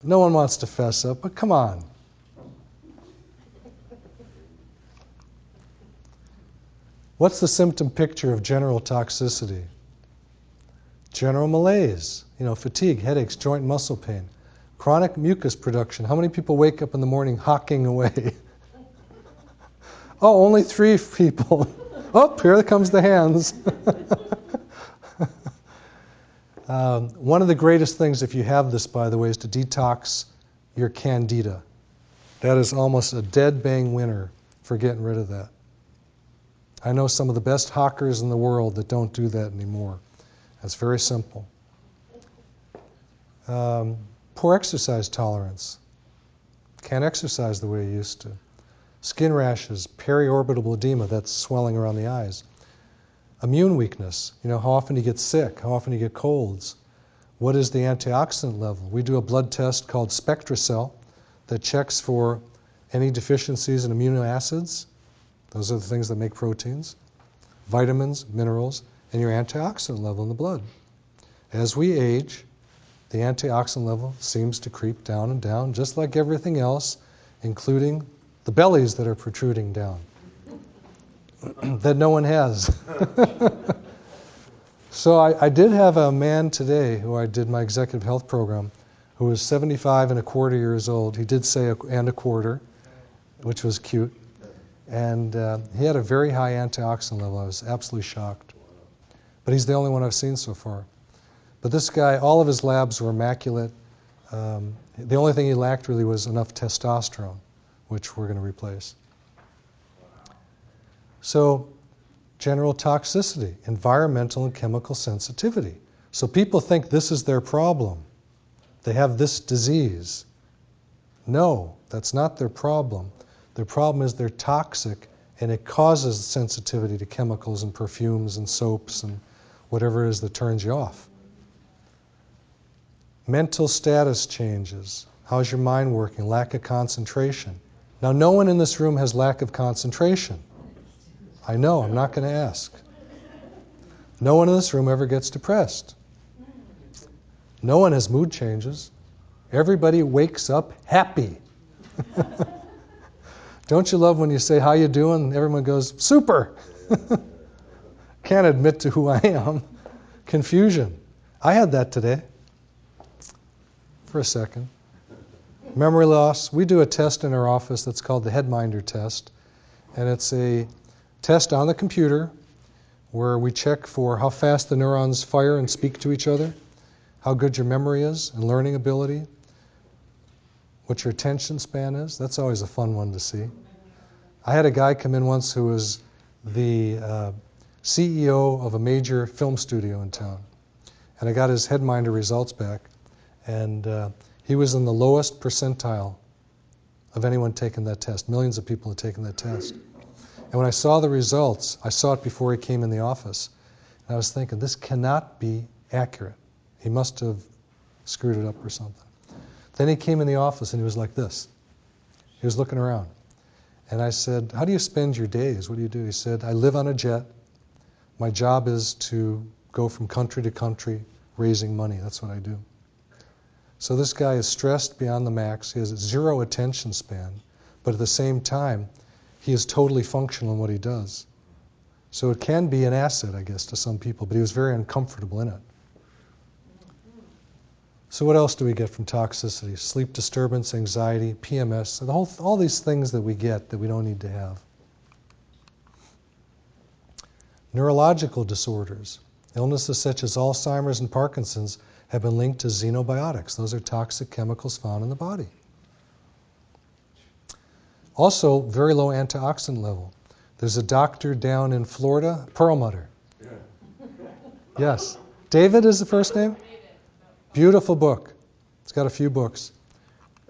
No one wants to fess up, but come on. What's the symptom picture of general toxicity? General malaise, fatigue, headaches, joint and muscle pain. Chronic mucus production. How many people wake up in the morning hawking away? Oh, only 3 people. Oh, here comes the hands. One of the greatest things, if you have this, by the way, is to detox your candida. That is almost a dead bang winner for getting rid of that. I know some of the best hawkers in the world that don't do that anymore. That's very simple. Poor exercise tolerance. Can't exercise the way you used to. Skin rashes, peri-orbital edema, that's swelling around the eyes. Immune weakness, how often you get sick, how often you get colds. What is the antioxidant level? We do a blood test called SpectraCell that checks for any deficiencies in amino acids. Those are the things that make proteins, vitamins, minerals, and your antioxidant level in the blood. As we age, the antioxidant level seems to creep down and down, just like everything else, including the bellies that are protruding down that no one has. So I did have a man today who I did my executive health program who was 75 and a quarter years old. He did say and a quarter, which was cute. And he had a very high antioxidant level. I was absolutely shocked. But he's the only one I've seen so far. But this guy, all of his labs were immaculate. The only thing he lacked really was enough testosterone, which we're going to replace. So, general toxicity, environmental and chemical sensitivity. So people think this is their problem. They have this disease. No, that's not their problem. Their problem is they're toxic, and it causes sensitivity to chemicals and perfumes and soaps and whatever it is that turns you off. Mental status changes. How's your mind working? Lack of concentration. Now, no one in this room has lack of concentration. I know, I'm not going to ask. No one in this room ever gets depressed. No one has mood changes. Everybody wakes up happy. Don't you love when you say, how you doing? And everyone goes, super. Can't admit to who I am. Confusion. I had that today. For a second. Memory loss. We do a test in our office that's called the Headminder test. And it's a test on the computer where we check for how fast the neurons fire and speak to each other, how good your memory is and learning ability, what your attention span is. That's always a fun one to see. I had a guy come in once who was the CEO of a major film studio in town. And I got his Headminder results back. And he was in the lowest percentile of anyone taking that test. Millions of people had taken that test. And when I saw the results, I saw it before he came in the office. And I was thinking, this cannot be accurate. He must have screwed it up or something. Then he came in the office and he was like this. He was looking around. And I said, how do you spend your days? What do you do? He said, I live on a jet. My job is to go from country to country raising money. That's what I do. So this guy is stressed beyond the max. He has 0 attention span. But at the same time, he is totally functional in what he does. So it can be an asset, I guess, to some people, but he was very uncomfortable in it. So what else do we get from toxicity? Sleep disturbance, anxiety, PMS, all these things that we get that we don't need to have. Neurological disorders. Illnesses such as Alzheimer's and Parkinson's have been linked to xenobiotics. Those are toxic chemicals found in the body. Also, very low antioxidant level. There's a doctor down in Florida, Perlmutter. Yes. David is the first name? Beautiful book. It's got a few books.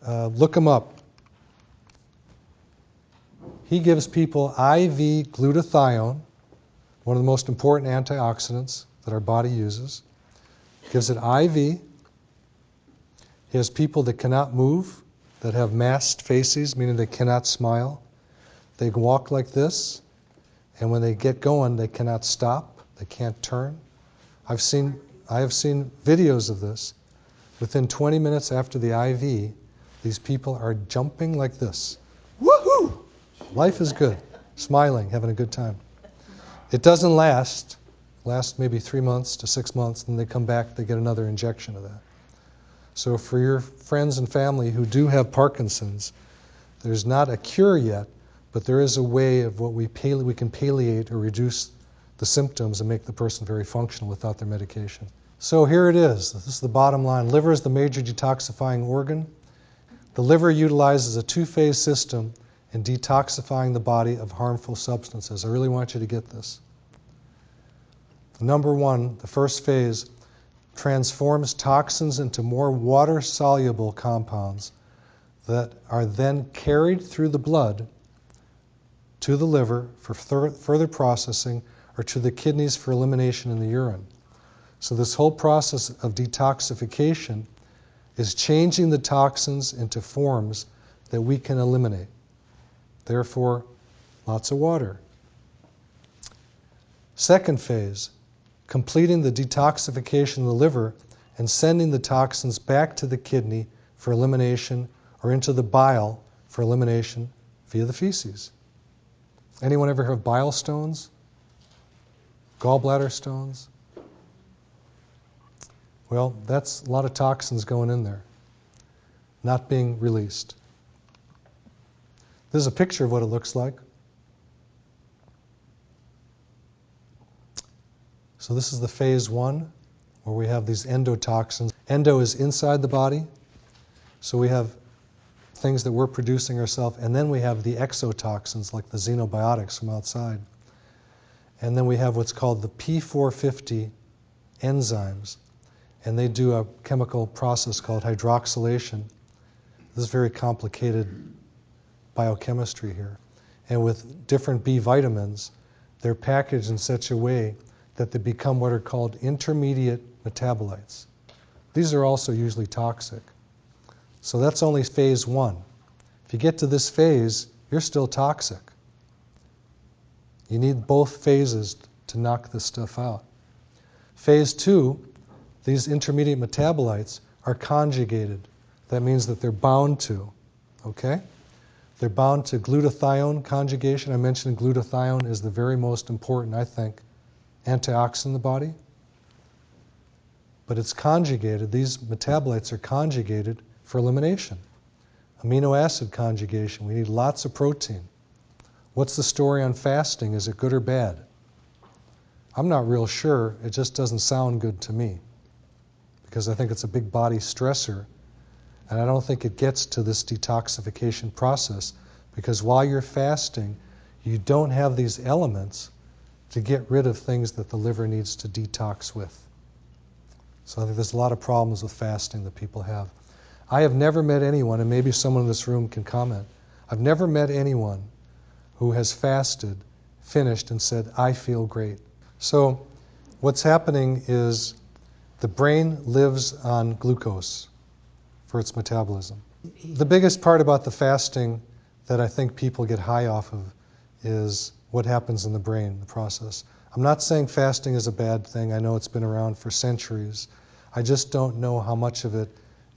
Look him up. He gives people IV glutathione, one of the most important antioxidants that our body uses. Gives it IV. He has people that cannot move, that have masked faces, meaning they cannot smile. They walk like this, and when they get going, they cannot stop. They can't turn. I have seen videos of this. Within 20 minutes after the IV, these people are jumping like this. Woohoo! Life is good. Smiling, having a good time. It doesn't last maybe 3 months to 6 months, then they come back, they get another injection of that. So for your friends and family who do have Parkinson's, there's not a cure yet, but there is a way of what we can palliate or reduce the symptoms and make the person very functional without their medication. So here it is. This is the bottom line. Liver is the major detoxifying organ. The liver utilizes a two-phase system in detoxifying the body of harmful substances. I really want you to get this. Number one, the first phase, transforms toxins into more water-soluble compounds that are then carried through the blood to the liver for further processing or to the kidneys for elimination in the urine. So this whole process of detoxification is changing the toxins into forms that we can eliminate. Therefore, lots of water. Second phase, completing the detoxification of the liver and sending the toxins back to the kidney for elimination or into the bile for elimination via the feces. Anyone ever heard of bile stones? Gallbladder stones? Well, that's a lot of toxins going in there, not being released. This is a picture of what it looks like. So this is the phase one, where we have these endotoxins. Endo is inside the body, so we have things that we're producing ourselves, and then we have the exotoxins, like the xenobiotics from outside. And then we have what's called the P450 enzymes, and they do a chemical process called hydroxylation. This is very complicated biochemistry here. And with different B vitamins, they're packaged in such a way that they become what are called intermediate metabolites. These are also usually toxic. So that's only phase one. If you get to this phase, you're still toxic. You need both phases to knock this stuff out. Phase two, these intermediate metabolites are conjugated. That means that they're bound to, okay? They're bound to glutathione conjugation. I mentioned glutathione is the very most important, I think, antioxidant in the body. But it's conjugated. These metabolites are conjugated for elimination. Amino acid conjugation. We need lots of protein. What's the story on fasting? Is it good or bad? I'm not real sure. It just doesn't sound good to me, because I think it's a big body stressor, and I don't think it gets to this detoxification process, because while you're fasting, you don't have these elements to get rid of things that the liver needs to detox with. So I think there's a lot of problems with fasting that people have. I have never met anyone, and maybe someone in this room can comment, I've never met anyone who has fasted, finished, and said, I feel great. So what's happening is the brain lives on glucose for its metabolism. The biggest part about the fasting that I think people get high off of is what happens in the brain, the process. I'm not saying fasting is a bad thing. I know it's been around for centuries. I just don't know how much of it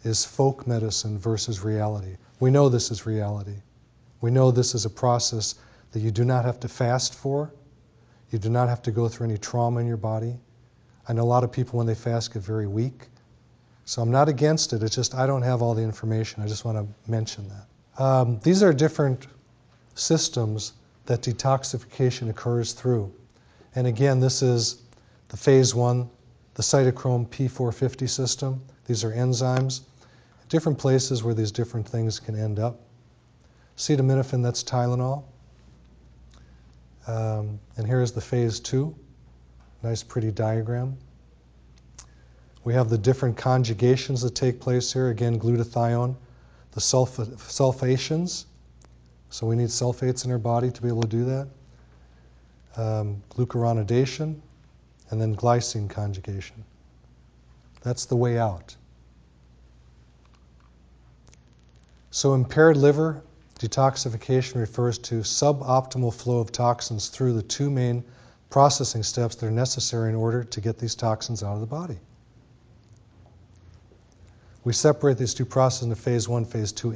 is folk medicine versus reality. We know this is reality. We know this is a process that you do not have to fast for. You do not have to go through any trauma in your body. I know a lot of people when they fast get very weak. So I'm not against it. It's just I don't have all the information. I just want to mention that. These are different systems that detoxification occurs through. And again, this is the phase one, the cytochrome P450 system. These are enzymes. Different places where these different things can end up. Acetaminophen, that's Tylenol. And here's the phase two. Nice pretty diagram. We have the different conjugations that take place here. Again, glutathione, the sulfations. So we need sulfates in our body to be able to do that. Glucuronidation, and then glycine conjugation. That's the way out. So impaired liver detoxification refers to suboptimal flow of toxins through the two main processing steps that are necessary in order to get these toxins out of the body. We separate these two processes into phase 1, phase 2